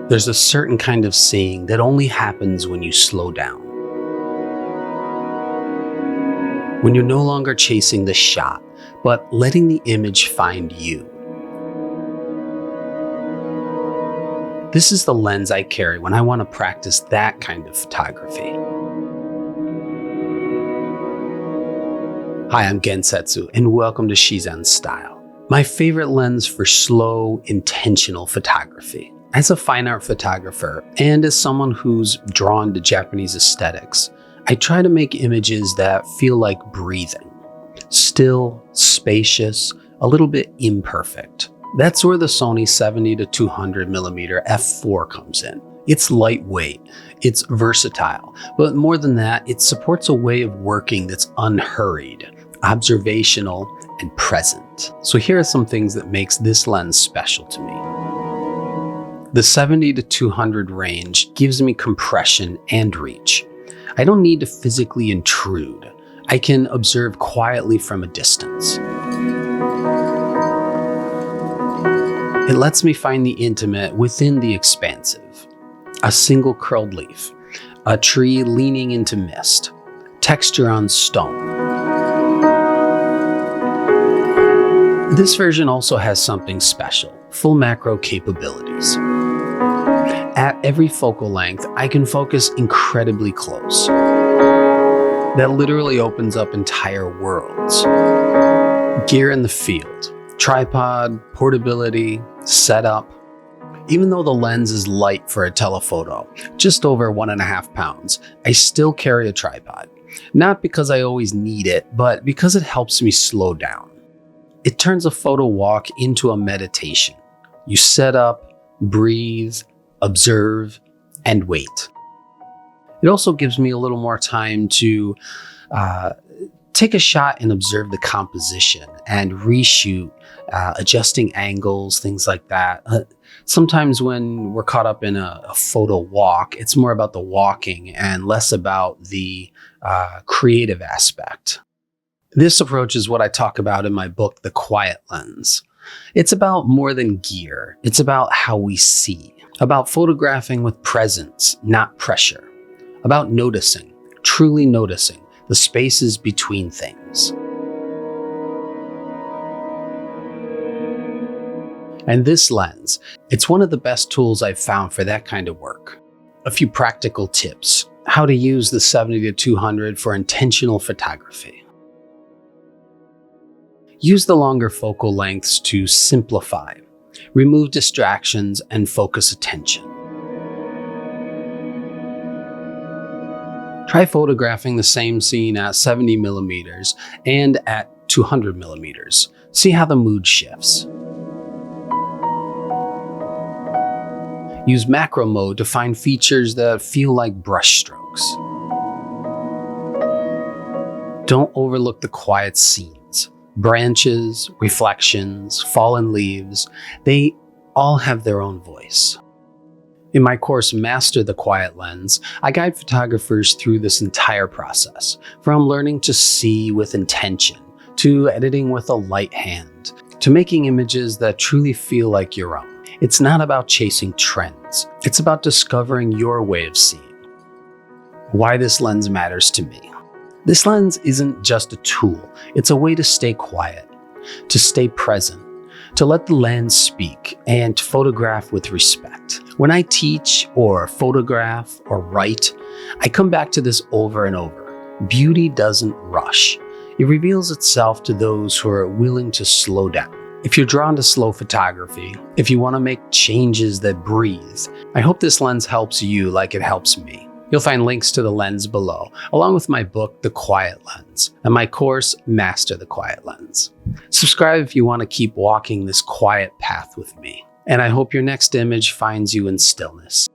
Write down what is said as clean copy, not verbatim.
There's a certain kind of seeing that only happens when you slow down. When you're no longer chasing the shot, but letting the image find you. This is the lens I carry when I want to practice that kind of photography. Hi, I'm Gensetsu, and welcome to Shizen Style, my favorite lens for slow, intentional photography. As a fine art photographer, and as someone who's drawn to Japanese aesthetics, I try to make images that feel like breathing. Still, spacious, a little bit imperfect. That's where the Sony 70-200mm f4 comes in. It's lightweight, it's versatile, but more than that, it supports a way of working that's unhurried, observational, and present. So here are some things that makes this lens special to me. The 70-200 range gives me compression and reach. I don't need to physically intrude. I can observe quietly from a distance. It lets me find the intimate within the expansive. A single curled leaf, a tree leaning into mist, texture on stone. This version also has something special, full macro capabilities. At every focal length, I can focus incredibly close. That literally opens up entire worlds. Gear in the field, tripod, portability, setup. Even though the lens is light for a telephoto, just over 1.5 pounds, I still carry a tripod. Not because I always need it, but because it helps me slow down. It turns a photo walk into a meditation. You set up, breathe, observe, and wait. It also gives me a little more time to take a shot and observe the composition and reshoot, adjusting angles, things like that. Sometimes when we're caught up in a photo walk, it's more about the walking and less about the creative aspect. This approach is what I talk about in my book, The Quiet Lens. It's about more than gear. It's about how we see, about photographing with presence, not pressure, about noticing, truly noticing the spaces between things. And this lens, it's one of the best tools I've found for that kind of work. A few practical tips, how to use the 70-200 for intentional photography. Use the longer focal lengths to simplify, remove distractions, and focus attention. Try photographing the same scene at 70mm and at 200mm. See how the mood shifts. Use macro mode to find features that feel like brushstrokes. Don't overlook the quiet scenes. Branches, reflections, fallen leaves, they all have their own voice. In my course, Master the Quiet Lens, I guide photographers through this entire process, from learning to see with intention, to editing with a light hand, to making images that truly feel like your own. It's not about chasing trends. It's about discovering your way of seeing. Why this lens matters to me. This lens isn't just a tool. It's a way to stay quiet, to stay present, to let the lens speak, and to photograph with respect. When I teach or photograph or write, I come back to this over and over. Beauty doesn't rush. It reveals itself to those who are willing to slow down. If you're drawn to slow photography, if you want to make changes that breathe, I hope this lens helps you like it helps me. You'll find links to the lens below, along with my book, The Quiet Lens, and my course, Master the Quiet Lens. Subscribe if you want to keep walking this quiet path with me. And I hope your next image finds you in stillness.